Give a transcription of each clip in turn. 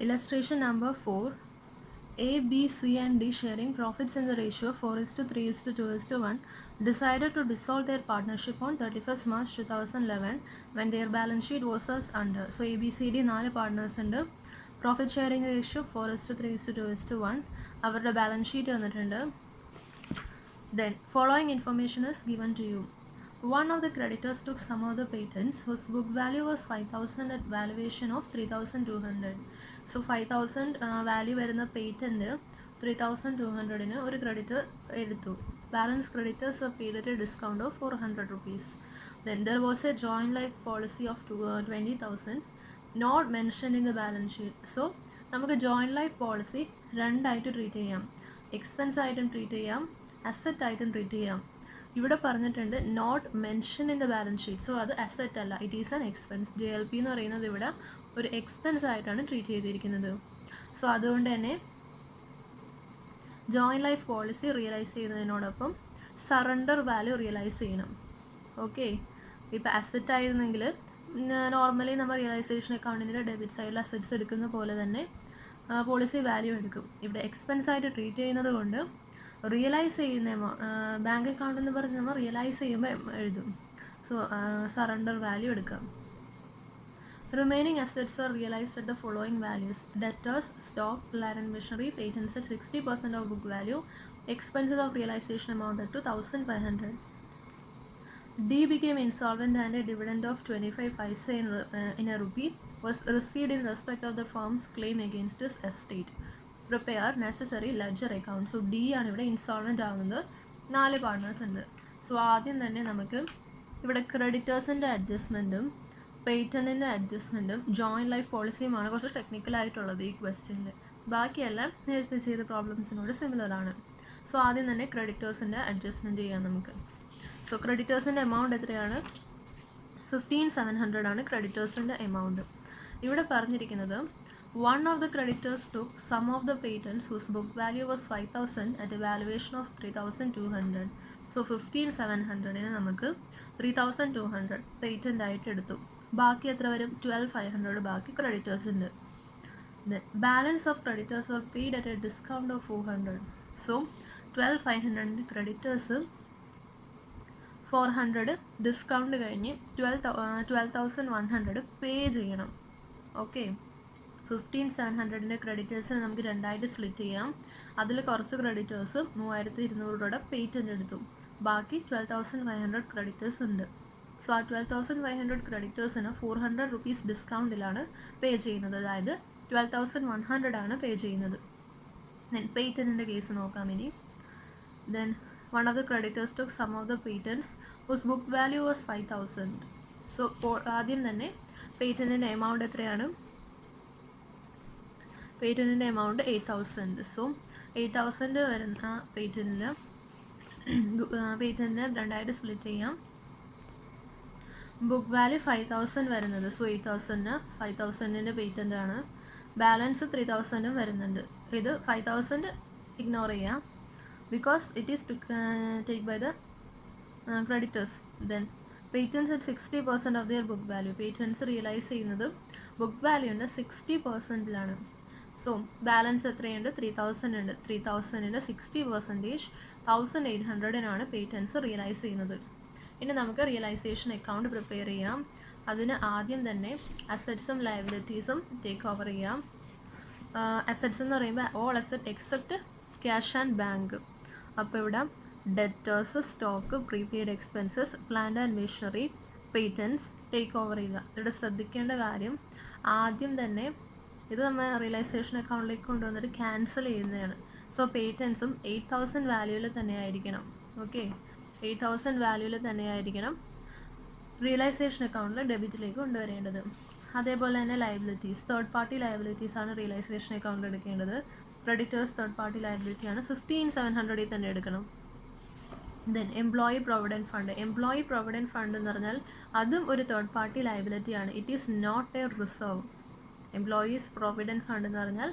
Illustration number 4. A, B, C and D sharing profits in the ratio 4:3:2:1 decided to dissolve their partnership on 31st March 2011 when their balance sheet was as under. So A, B, C, D 4 partners ഉണ്ട്. Profit sharing ratio 4:3:2:1. അവരുടെ balance sheet വന്നിട്ടുണ്ട്. Then following information is given to you. One of the creditors took some of the patents whose book value was 5,000 at valuation of 3,200. So 5,000 value വരുന്ന patent 3,200 ഒരു creditor എടുത്തു. Balance creditors are paid at a discount of 400 rupees. Then there was a joint life policy of 20,000 not mentioned in the balance sheet. So നമുക്ക് joint life policy രണ്ടായിട്ട് treat ചെയ്യാം. Expense ആയിട്ടും treat ചെയ്യാം, asset ആയിട്ടും treat ചെയ്യാം. ഇവിടെ പറഞ്ഞിട്ടുണ്ട് note mention in the balance sheet. So അത് അസറ്റ് അല്ല, it is an expense. JLP എന്ന് പറയുന്നത് ഇവിടെ ഒരു എക്സ്പെൻസ് ആയിട്ടാണ് ട്രീറ്റ് ചെയ്തിരിക്കുന്നത്. സോ അതുകൊണ്ട് തന്നെ ജോയിൻറ്റ് ലൈഫ് പോളിസി റിയലൈസ് ചെയ്യുന്നതിനോടൊപ്പം സറണ്ടർ വാല്യൂ റിയലൈസ് ചെയ്യണം. ഓക്കെ, ഇപ്പോൾ അസറ്റ് ആയിരുന്നെങ്കിൽ നോർമലി നമ്മൾ റിയലൈസേഷൻ അക്കൗണ്ടിൻ്റെ ഡെബിറ്റ് സൈഡിൽ അസറ്റ്സ് എടുക്കുന്ന പോലെ തന്നെ പോളിസി വാല്യൂ എടുക്കും. ഇവിടെ എക്സ്പെൻസ് ആയിട്ട് ട്രീറ്റ് ചെയ്യുന്നത് കൊണ്ട് റിയലൈസ് ചെയ്യുന്ന ബാങ്ക് അക്കൗണ്ട് എന്ന് പറഞ്ഞ് നമ്മൾ റിയലൈസ് ചെയ്യുമ്പോൾ എഴുതും. സോ സറണ്ടർ വാല്യൂ എടുക്കാം. Remaining assets are realised at the following values: debtors, stock, plant and machinery, patents at 60% of book value. Expenses of realization amounted to 1,500. D became insolvent and a dividend of 25 paise in a rupee was received in respect of the firm's claim against his estate. Prepare necessary ledger account. So D ആണ് ഇവിടെ insolvent ആവുന്നത്. 4 partners ഉണ്ട്. So ആദ്യം തന്നെ നമുക്ക് ഇവിടെ ക്രെഡിറ്റേഴ്സിൻ്റെ അഡ്ജസ്റ്റ്മെൻറ്റും പേറ്റൻറ്റിൻ്റെ അഡ്ജസ്റ്റ്മെൻറ്റും joint life പോളിസിയുമാണ് കുറച്ച് ടെക്നിക്കലായിട്ടുള്ളത് ഈ ക്വസ്റ്റ്യനിൽ. ബാക്കിയെല്ലാം നേരത്തെ ചെയ്ത പ്രോബ്ലംസിനോട് സിമിലർ ആണ്. സോ ആദ്യം തന്നെ ക്രെഡിറ്റേഴ്സിൻ്റെ അഡ്ജസ്റ്റ്മെൻറ്റ് ചെയ്യാം നമുക്ക്. സോ ക്രെഡിറ്റേഴ്സിൻ്റെ എമൗണ്ട് എത്രയാണ്? 15,700 ആണ് ക്രെഡിറ്റേഴ്സിൻ്റെ എമൗണ്ട്. ഇവിടെ പറഞ്ഞിരിക്കുന്നത് one of the creditors took some of the patents whose book value was 5,000 at a valuation of 3,200. So 15,700 നമുക്ക് 3,200 പേറ്റൻ്റ് ആയിട്ട് എടുത്തു. ബാക്കി എത്ര വരും? 12,500 ബാക്കി ക്രെഡിറ്റേഴ്സ് ഉണ്ട്. Then balance of creditors were paid at a discount of 400. So 12,500 creditors 400 discount കഴിഞ്ഞ് 12,100 പേ ചെയ്യണം. ഓക്കെ, 15,700 ക്രെഡിറ്റേഴ്സിനെ നമുക്ക് രണ്ടായിട്ട് സ്പ്ലിറ്റ് ചെയ്യാം. അതിൽ കുറച്ച് ക്രെഡിറ്റേഴ്സ് 3,200 രൂപയുടെ പേറ്റൻ്റ് എടുത്തു. ബാക്കി 12,500 ക്രെഡിറ്റേഴ്സ് ഉണ്ട്. സോ ആ 12,500 ക്രെഡിറ്റേഴ്സിന് 400 റുപ്പീസ് ഡിസ്കൗണ്ടിലാണ് പേ ചെയ്യുന്നത്. അതായത് 12,100 ആണ് പേ ചെയ്യുന്നത്. ദെൻ പേറ്റൻറ്റിൻ്റെ കേസ് നോക്കാം ഇനി. Then one of the creditors took some of the patents whose book value was 5,000. So ആദ്യം തന്നെ പേറ്റൻറ്റിൻ്റെ എമൗണ്ട് എത്രയാണ്? പേറ്റൻറ്റിൻ്റെ എമൗണ്ട് 8,000. സോ 8,000 വരുന്ന പേറ്റൻറ്റിന് രണ്ടായിട്ട് സ്പ്ലിറ്റ് ചെയ്യാം. ബുക്ക് വാല്യൂ 5,000 വരുന്നത്. സോ 5,000ൻ്റെ പേറ്റൻ്റ് ആണ്. ബാലൻസ് 3,000 വരുന്നുണ്ട്. ഇത് 5,000 ഇഗ്നോർ ചെയ്യാം because it is take by the creditors. Then patents at 60% of their book value. Patents realise ചെയ്യുന്നത് ബുക്ക് വാല്യൂൻ്റെ 60%ലാണ്. സോ ബാലൻസ് എത്രയുണ്ട്? 3,000 ഉണ്ട്. 3,000ൻ്റെ 60% 1,800 പേറ്റൻസ് റിയലൈസ് ചെയ്യുന്നത്. ഇനി നമുക്ക് റിയലൈസേഷൻ അക്കൗണ്ട് പ്രിപ്പയർ ചെയ്യാം. അതിന് ആദ്യം തന്നെ അസറ്റ്സും ലയബിലിറ്റീസും ടേക്ക് ഓവർ ചെയ്യാം. അസറ്റ്സ് എന്ന് പറയുമ്പോൾ all asset except cash and bank. അപ്പോൾ ഇവിടെ debtors, stock, prepaid expenses, plant and machinery, patents take over ചെയ്യുക. ഇവിടെ ശ്രദ്ധിക്കേണ്ട കാര്യം, ആദ്യം തന്നെ ഇത് നമ്മൾ റിയലൈസേഷൻ അക്കൗണ്ടിലേക്ക് കൊണ്ടുവന്നിട്ട് ക്യാൻസൽ ചെയ്യുന്നതാണ്. സോ പേറ്റൻസും 8,000 വാല്യൂവിൽ തന്നെ ആയിരിക്കണം. ഓക്കെ, 8,000 വാല്യൂവിൽ തന്നെ ആയിരിക്കണം റിയലൈസേഷൻ അക്കൗണ്ടിൽ ഡെബിറ്റിലേക്ക് കൊണ്ടുവരേണ്ടത്. അതേപോലെ തന്നെ ലയബിലിറ്റീസ്, തേർഡ് പാർട്ടി ലയബിലിറ്റീസ് ആണ് റിയലൈസേഷൻ അക്കൗണ്ടിൽ എടുക്കേണ്ടത്. ക്രെഡിറ്റേഴ്സ് തേർഡ് പാർട്ടി ലയബിലിറ്റിയാണ്, 15,700 തന്നെ എടുക്കണം. Then employee provident fund. Employee provident fund എന്ന് പറഞ്ഞാൽ അതും ഒരു തേർഡ് പാർട്ടി ലയബിലിറ്റിയാണ്. It is not a reserve. Employees provident fund എന്ന് പറഞ്ഞാൽ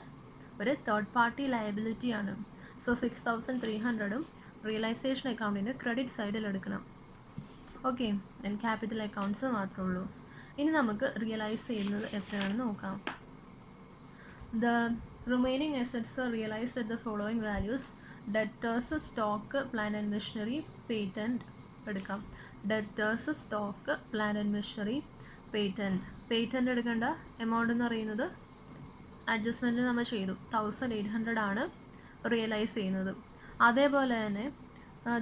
ഒരു തേർഡ് പാർട്ടി ലയബിലിറ്റിയാണ്. സോ 6,300 റിയലൈസേഷൻ അക്കൗണ്ടിൻ്റെ ക്രെഡിറ്റ് സൈഡിൽ എടുക്കണം. ഓക്കെ, ക്യാപിറ്റൽ അക്കൗണ്ട്സ് മാത്രമേ ഉള്ളൂ. ഇനി നമുക്ക് റിയലൈസ് ചെയ്യുന്നത് എത്രയാണെന്ന് നോക്കാം. The remaining assets were realized at the following values: debtors, stock, plant and machinery, patent. എടുക്കാം. Debtors, stock, plant and machinery, patent എടുക്കേണ്ട എമൗണ്ട് എന്ന് പറയുന്നത് അഡ്ജസ്റ്റ്മെൻറ്റ് നമ്മൾ ചെയ്തു, 1800 ആണ് റിയലൈസ് ചെയ്യുന്നത്. അതേപോലെ തന്നെ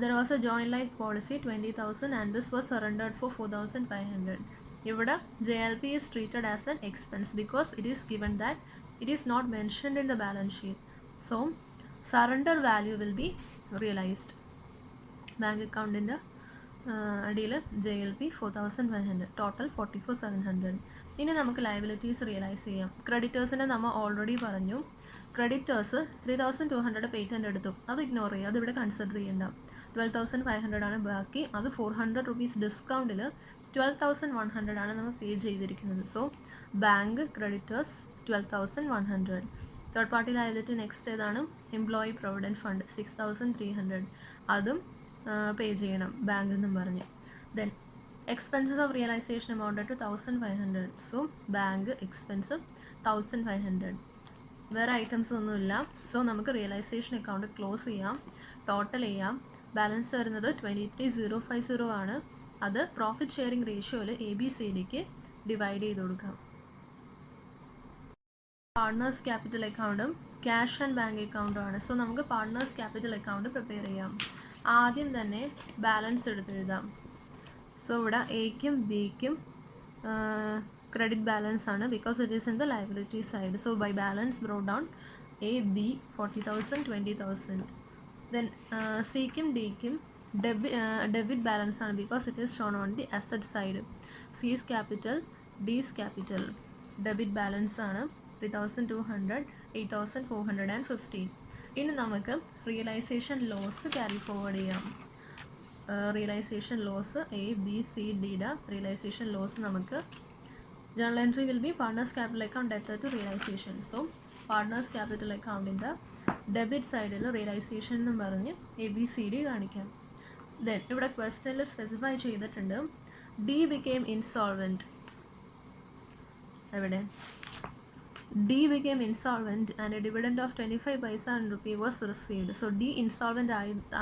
there was a joint life policy 20,000 and this was surrendered for 4,500. ഇവിടെ JLP is treated as an expense because it is given that it is not mentioned in the balance sheet. So surrender value will be realized. Bank അക്കൗണ്ടിൻ്റെ അടിയിൽ JLP 4,500, total 44,700. ഇനി നമുക്ക് liabilities realise ചെയ്യാം. ക്രെഡിറ്റേഴ്സിനെ നമ്മൾ already പറഞ്ഞു. Creditors 3,200 patent എടുത്തു, അത് ignore ചെയ്യുക, അതിവിടെ കൺസിഡർ ചെയ്യേണ്ട. 12,500 ആണ് ബാക്കി, അത് 400 rupees ഡിസ്കൗണ്ടിൽ 12,100 ആണ് നമ്മൾ പേ ചെയ്തിരിക്കുന്നത്. So bank creditors 12,100. Third party liability next ഏതാണ്? എംപ്ലോയി പ്രൊവിഡൻറ്റ് ഫണ്ട് 6,300, അതും പേ ചെയ്യണം ബാങ്കിൽ നിന്നും പറഞ്ഞ്. Then expenses of realisation amounted to 1,500. So bank expense 1,500. വേറെ ഐറ്റംസ് ഒന്നുമില്ല. സോ നമുക്ക് റിയലൈസേഷൻ അക്കൗണ്ട് ക്ലോസ് ചെയ്യാം, ടോട്ടൽ ചെയ്യാം. ബാലൻസ് വരുന്നത് 23,050 ആണ്. അത് പ്രോഫിറ്റ് ഷെയറിംഗ് റേഷ്യോയിൽ ABCDക്ക് ഡിവൈഡ് ചെയ്ത് കൊടുക്കാം. പാർട്ട്നേഴ്സ് ക്യാപിറ്റൽ അക്കൗണ്ടും ക്യാഷ് ആൻഡ് ബാങ്ക് അക്കൗണ്ടും ആണ്. സോ നമുക്ക് പാർട്ട്നേഴ്സ് ക്യാപിറ്റൽ അക്കൗണ്ട് പ്രിപ്പയർ ചെയ്യാം. ആദ്യം തന്നെ ബാലൻസ് എടുത്തെഴുതാം. സോ ഇവിടെ എയ്ക്കും ബിക്കും ക്രെഡിറ്റ് ബാലൻസ് ആണ്, because it is in the liability side. So by balance brought down AB 40,000, 20,000. Then സിക്കും ഡിക്കും ഡെബിറ്റ് ബാലൻസ് ആണ്, because it is shown on the asset side. C's capital, D's capital. Debit balance ആണ് 3,200, 8,415. ഇനി നമുക്ക് realisation loss carry forward ചെയ്യാം. Realisation loss ABCDയുടെ realisation loss നമുക്ക് journal entry will be partners capital account debtor to realisation. So partners capital അക്കൗണ്ടിൻ്റെ debit സൈഡിൽ realisation എന്നും പറഞ്ഞ് ABCD കാണിക്കാം. ദെൻ ഇവിടെ ക്വസ്റ്റനിൽ സ്പെസിഫൈ ചെയ്തിട്ടുണ്ട് D became insolvent. എവിടെ? D became insolvent and a dividend of 25 paisa and rupee was received. So D insolvent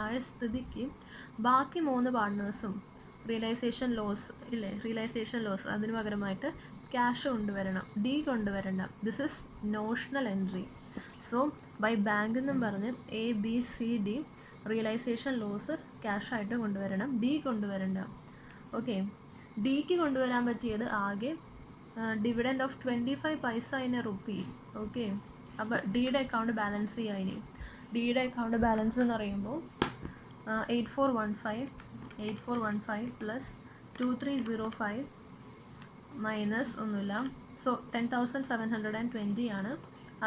ആയ സ്ഥിതിക്ക് ബാക്കി 3 പാർട്ട്നേഴ്സും റിയലൈസേഷൻ ലോസ് ഇല്ലേ, റിയലൈസേഷൻ ലോസ് അതിന് പകരമായിട്ട് ക്യാഷ് കൊണ്ടുവരണം, D കൊണ്ടുവരണ്ട. This is notional entry. So by bank എന്നും പറഞ്ഞ് ABCD റിയലൈസേഷൻ ലോസ് ക്യാഷായിട്ട് കൊണ്ടുവരണം, D കൊണ്ടുവരണ്ട. ഓക്കെ, ഡിക്ക് കൊണ്ടുവരാൻ പറ്റിയത് ആകെ ഡിവിഡൻഡ് ഓഫ് 25 പൈസ ഇൻ എ റുപ്പി. ഓക്കെ, അപ്പോൾ ഡിയുടെ അക്കൗണ്ട് ബാലൻസ് ചെയ്യുക. ഇനി ഡിയുടെ അക്കൗണ്ട് ബാലൻസ് എന്ന് പറയുമ്പോൾ 8415 പ്ലസ് 2305 മൈനസ് ഒന്നുമില്ല. സോ 10,720 ആണ്.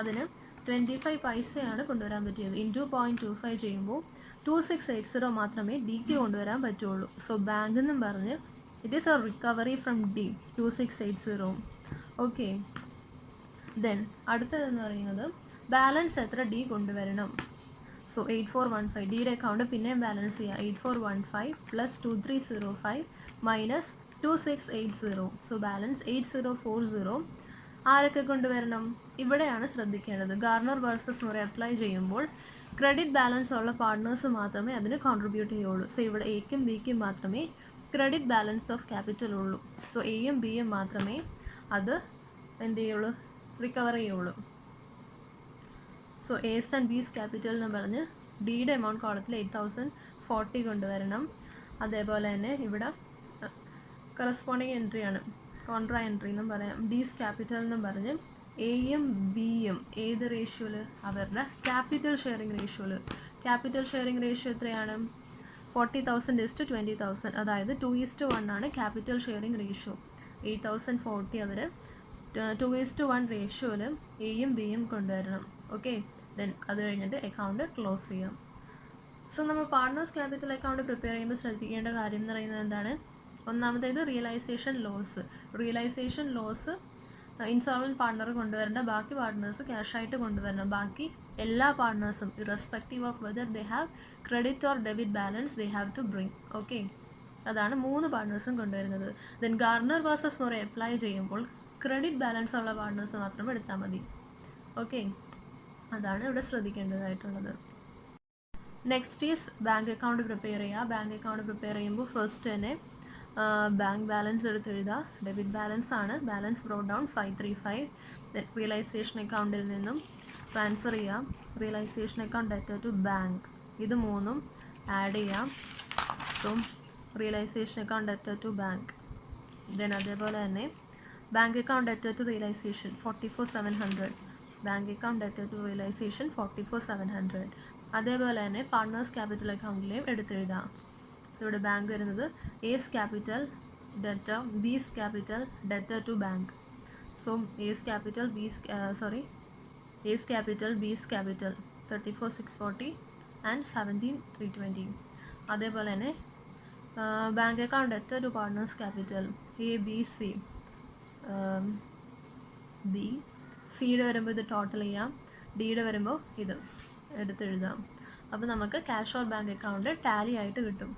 അതിന് 25 പൈസയാണ് കൊണ്ടുവരാൻ പറ്റിയത്. ഇൻറ്റു 0.25 ചെയ്യുമ്പോൾ 2680 മാത്രമേ ഡിക്ക് കൊണ്ടുവരാൻ പറ്റുള്ളൂ. സോ ബാങ്ക് എന്നും പറഞ്ഞ് it is A recovery from D 2680. Okay, then അടുത്തതെന്ന് പറയുന്നത് ബാലൻസ് എത്ര D കൊണ്ടുവരണം. സോ 8415 ഡിയുടെ അക്കൗണ്ട് പിന്നെയും ബാലൻസ് ചെയ്യുക. 8415 പ്ലസ് 2305 മൈനസ് 2680. So balance 8040. ആരൊക്കെ കൊണ്ടുവരണം? ഇവിടെയാണ് ശ്രദ്ധിക്കേണ്ടത്. ഗാർണർ വേഴ്സസ് മുറി അപ്ലൈ ചെയ്യുമ്പോൾ ക്രെഡിറ്റ് ബാലൻസ് ഉള്ള പാർട്ട്നേഴ്സ് മാത്രമേ അതിന് കോൺട്രിബ്യൂട്ട് ചെയ്യുള്ളൂ. സോ ഇവിടെ എയ്ക്കും ബിക്കും മാത്രമേ ക്രെഡിറ്റ് ബാലൻസ് ഓഫ് ക്യാപിറ്റൽ ഉള്ളൂ. സോ എയും ബിയും മാത്രമേ അത് എന്ത് ചെയ്യുള്ളൂ, റിക്കവർ ചെയ്യുള്ളൂ. So S and B's capital എന്ന് പറഞ്ഞ് ഡിയുടെ എമൗണ്ട് കോളത്തിൽ 8,040 കൊണ്ടുവരണം. അതേപോലെ തന്നെ ഇവിടെ കറസ്പോണ്ടിങ് എൻട്രിയാണ്, കോൺട്രാ എൻട്രി എന്നും പറയാം. ഡീസ് ക്യാപിറ്റൽ എന്നും പറഞ്ഞ് എയും ബിയും ഏത് റേഷ്യോയിൽ? അവരുടെ ക്യാപിറ്റൽ ഷെയറിംഗ് റേഷ്യോയിൽ. ക്യാപിറ്റൽ ഷെയറിംഗ് റേഷ്യോ എത്രയാണ്? 40,000:20,000, അതായത് 2:1 ആണ് ക്യാപിറ്റൽ ഷെയറിംഗ് റേഷ്യോ. 8,040 അവർ 2:1 റേഷ്യോയിൽ എയും ബിയും കൊണ്ടുവരണം. ഓക്കെ, ദെൻ അത് കഴിഞ്ഞിട്ട് അക്കൗണ്ട് ക്ലോസ് ചെയ്യാം. സോ നമ്മൾ പാർട്ട്നേഴ്സ് ക്യാപിറ്റൽ അക്കൗണ്ട് പ്രിപ്പയർ ചെയ്യുമ്പോൾ ശ്രദ്ധിക്കേണ്ട കാര്യം എന്ന് പറയുന്നത് എന്താണ്? ഒന്നാമത്തേത് realisation loss. Realisation loss insolvent partner കൊണ്ടുവരേണ്ട, ബാക്കി പാർട്ട്നേഴ്സ് ക്യാഷായിട്ട് കൊണ്ടുവരണം. ബാക്കി എല്ലാ പാർട്ട്നേഴ്സും irrespective of whether they have credit or debit balance they have to bring. Okay, അതാണ് 3 പാർട്ട്നേഴ്സും കൊണ്ടുവരുന്നത്. Then Garner versus Murray apply ചെയ്യുമ്പോൾ ക്രെഡിറ്റ് ബാലൻസ് ഉള്ള പാർട്ട്നേഴ്സ് മാത്രം എടുത്താൽ മതി. ഓക്കെ, അതാണ് ഇവിടെ ശ്രദ്ധിക്കേണ്ടതായിട്ടുള്ളത്. Next is bank account prepare ചെയ്യുക. ബാങ്ക് അക്കൗണ്ട് പ്രിപ്പയർ ചെയ്യുമ്പോൾ ഫസ്റ്റ് തന്നെ ബാങ്ക് ബാലൻസ് എടുത്ത് എഴുതുക. ഡെബിറ്റ് ബാലൻസ് ആണ്. Balance brought down 535. റിയലൈസേഷൻ അക്കൗണ്ടിൽ നിന്നും ട്രാൻസ്ഫർ ചെയ്യാം. Realisation account debtor to bank, ഇത് മൂന്നും ആഡ് ചെയ്യാം. So realisation account debtor to bank. Then അതേപോലെ തന്നെ bank account debtor to realisation 44,700. Bank account debtor to realisation 44,700. അതേപോലെ തന്നെ പാർട്ട്നേഴ്സ് ക്യാപിറ്റൽ അക്കൗണ്ടിലെയും എടുത്തെഴുതാം. സോ ഇവിടെ ബാങ്ക് വരുന്നത് S capital debtor, B's capital debtor to bank. So S capital B's capital 34,640 and 17,320. അതേപോലെ തന്നെ bank account debtor to partners capital A B C. B സിയുടെ വരുമ്പോൾ ഇത് ടോട്ടൽ ചെയ്യാം, ഡിയുടെ വരുമ്പോൾ ഇത് എടുത്തെഴുതാം. അപ്പോൾ നമുക്ക് cash or bank account Tally ആയിട്ട് കിട്ടും.